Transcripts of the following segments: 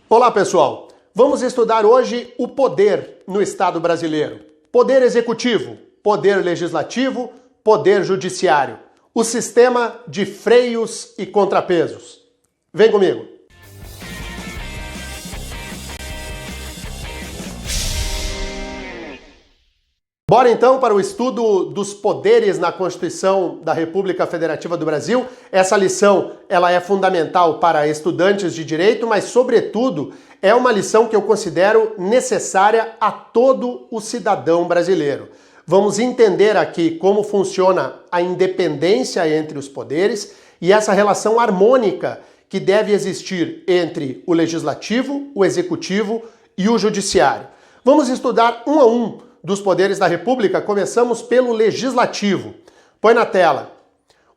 Olá, pessoal! Vamos estudar hoje o poder no Estado brasileiro. Poder executivo, poder legislativo, poder judiciário. O sistema de freios e contrapesos. Vem comigo! Bora então para o estudo dos poderes na Constituição da República Federativa do Brasil. Essa lição ela é fundamental para estudantes de direito, mas sobretudo é uma lição que eu considero necessária a todo o cidadão brasileiro. Vamos entender aqui como funciona a independência entre os poderes e essa relação harmônica que deve existir entre o legislativo, o executivo e o judiciário. Vamos estudar um a um dos poderes da República. Começamos pelo legislativo. Põe na tela.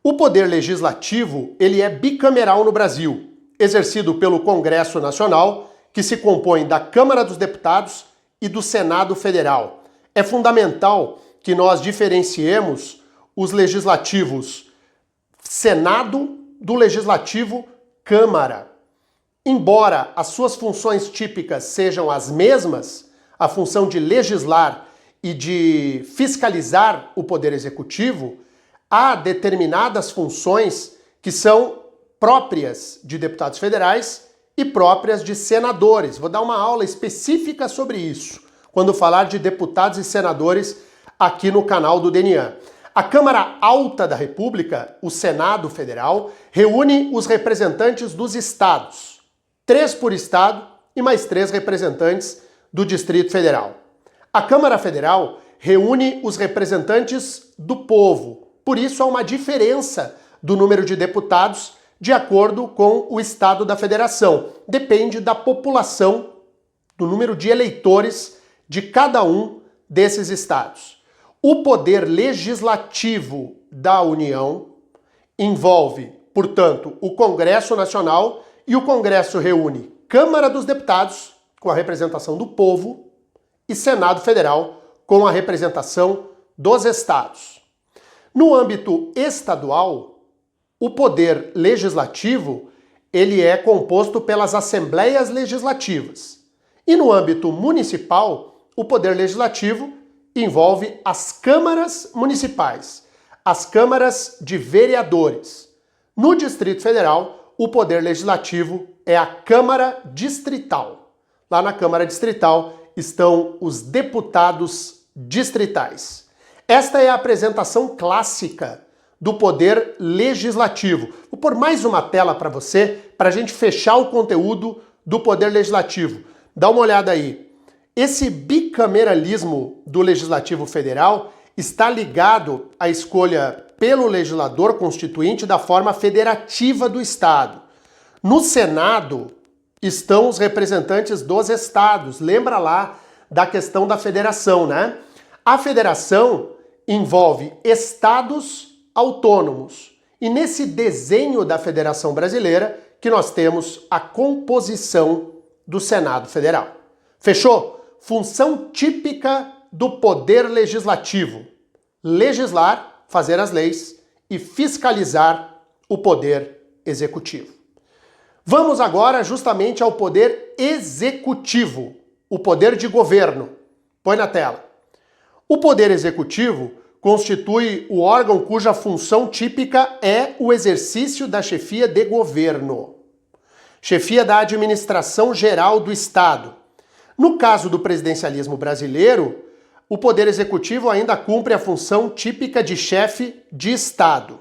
O poder legislativo, ele é bicameral no Brasil, exercido pelo Congresso Nacional, que se compõe da Câmara dos Deputados e do Senado Federal. É fundamental que nós diferenciemos os legislativos Senado do legislativo Câmara. Embora as suas funções típicas sejam as mesmas, a função de legislar e de fiscalizar o poder executivo, há determinadas funções que são próprias de deputados federais e próprias de senadores. Vou dar uma aula específica sobre isso, quando falar de deputados e senadores aqui no canal do DNA. A Câmara Alta da República, o Senado Federal, reúne os representantes dos estados, 3 por estado e mais 3 representantes do Distrito Federal. A Câmara Federal reúne os representantes do povo, por isso há uma diferença do número de deputados de acordo com o estado da federação. Depende da população, do número de eleitores de cada um desses estados. O poder legislativo da União envolve, portanto, o Congresso Nacional, e o Congresso reúne Câmara dos Deputados, com a representação do povo, e Senado Federal, com a representação dos estados. No âmbito estadual, o poder legislativo ele é composto pelas assembleias legislativas. E no âmbito municipal, o poder legislativo envolve as câmaras municipais, as câmaras de vereadores. No Distrito Federal, o poder legislativo é a Câmara Distrital. Lá na Câmara Distrital estão os deputados distritais. Esta é a apresentação clássica do poder legislativo. Vou pôr mais uma tela para você, para a gente fechar o conteúdo do poder legislativo. Dá uma olhada aí. Esse bicameralismo do Legislativo Federal está ligado à escolha pelo legislador constituinte da forma federativa do Estado. No Senado estão os representantes dos estados. Lembra lá da questão da federação, né? A federação envolve estados autônomos. E nesse desenho da Federação Brasileira que nós temos a composição do Senado Federal. Fechou? Função típica do poder legislativo: legislar, fazer as leis, e fiscalizar o poder executivo. Vamos agora justamente ao poder executivo, o poder de governo. Põe na tela. O poder executivo constitui o órgão cuja função típica é o exercício da chefia de governo, chefia da administração geral do Estado. No caso do presidencialismo brasileiro, o poder executivo ainda cumpre a função típica de chefe de Estado.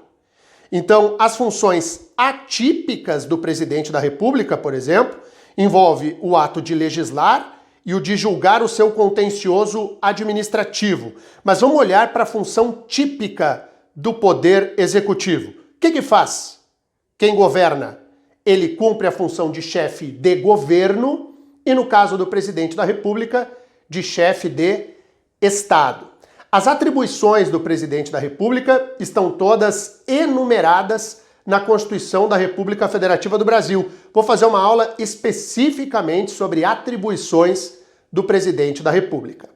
Então, as funções atípicas do presidente da República, por exemplo, envolve o ato de legislar e o de julgar o seu contencioso administrativo. Mas vamos olhar para a função típica do poder executivo. O que faz? Quem governa? Ele cumpre a função de chefe de governo e, no caso do presidente da República, de chefe de Estado. As atribuições do presidente da República estão todas enumeradas na Constituição da República Federativa do Brasil. Vou fazer uma aula especificamente sobre atribuições do presidente da República.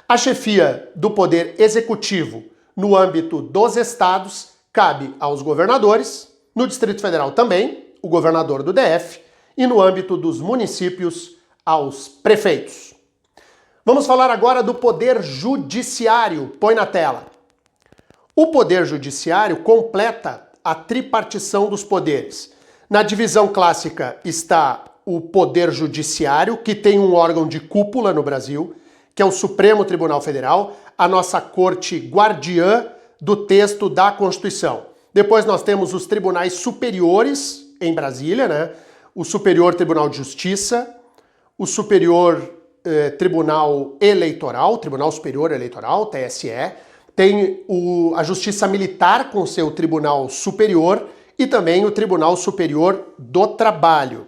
A chefia do poder executivo no âmbito dos estados cabe aos governadores, no Distrito Federal também, o governador do DF, e no âmbito dos municípios, aos prefeitos. Vamos falar agora do Poder Judiciário. Põe na tela. O Poder Judiciário completa a tripartição dos poderes. Na divisão clássica está o Poder Judiciário, que tem um órgão de cúpula no Brasil, que é o Supremo Tribunal Federal, a nossa corte guardiã do texto da Constituição. Depois nós temos os tribunais superiores em Brasília, né? O Superior Tribunal de Justiça, o Superior Tribunal Eleitoral, Tribunal Superior Eleitoral, TSE, tem a Justiça Militar com seu Tribunal Superior e também o Tribunal Superior do Trabalho.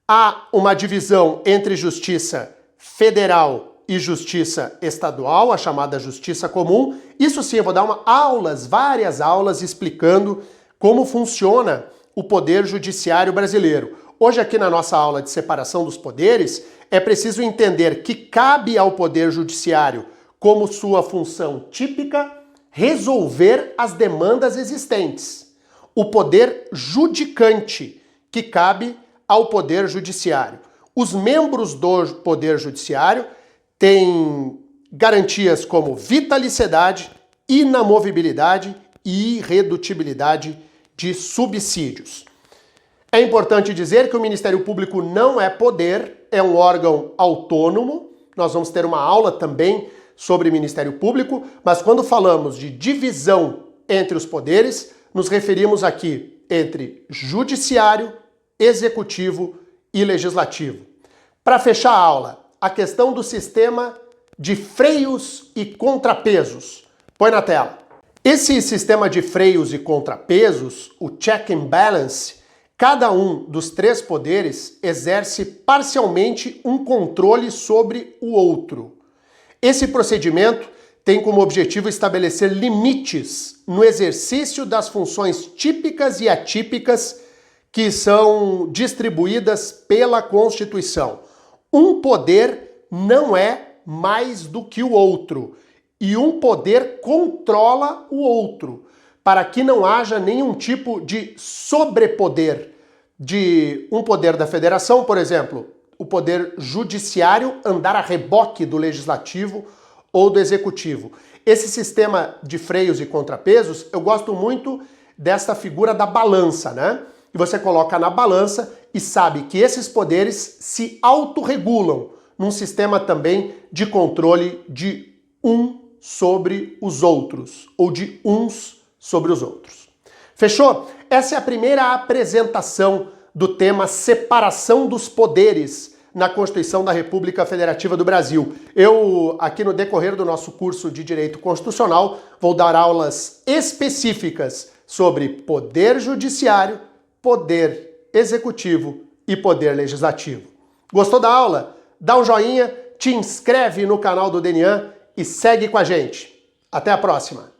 Há uma divisão entre Justiça Federal e Justiça Estadual, a chamada Justiça Comum. Isso sim, eu vou dar várias aulas explicando como funciona o Poder Judiciário brasileiro. Hoje aqui na nossa aula de separação dos poderes, é preciso entender que cabe ao Poder Judiciário, como sua função típica, resolver as demandas existentes. O poder judicante, que cabe ao Poder Judiciário. Os membros do Poder Judiciário têm garantias como vitaliciedade, inamovibilidade e irredutibilidade de subsídios. É importante dizer que o Ministério Público não é poder, é um órgão autônomo. Nós vamos ter uma aula também sobre Ministério Público, mas quando falamos de divisão entre os poderes, nos referimos aqui entre judiciário, executivo e legislativo. Para fechar a aula, a questão do sistema de freios e contrapesos. Põe na tela. Esse sistema de freios e contrapesos, o check and balance, cada um dos três poderes exerce parcialmente um controle sobre o outro. Esse procedimento tem como objetivo estabelecer limites no exercício das funções típicas e atípicas que são distribuídas pela Constituição. Um poder não é mais do que o outro, e um poder controla o outro, para que não haja nenhum tipo de sobrepoder de um poder da federação, por exemplo, o poder judiciário andar a reboque do legislativo ou do executivo. Esse sistema de freios e contrapesos, eu gosto muito dessa figura da balança, né? E você coloca na balança e sabe que esses poderes se autorregulam num sistema também de controle de um sobre os outros, ou de uns sobre os outros. Fechou? Essa é a primeira apresentação do tema separação dos poderes na Constituição da República Federativa do Brasil. Eu, aqui no decorrer do nosso curso de Direito Constitucional, vou dar aulas específicas sobre poder judiciário, poder executivo e poder legislativo. Gostou da aula? Dá um joinha, te inscreve no canal do DNIAN e segue com a gente. Até a próxima!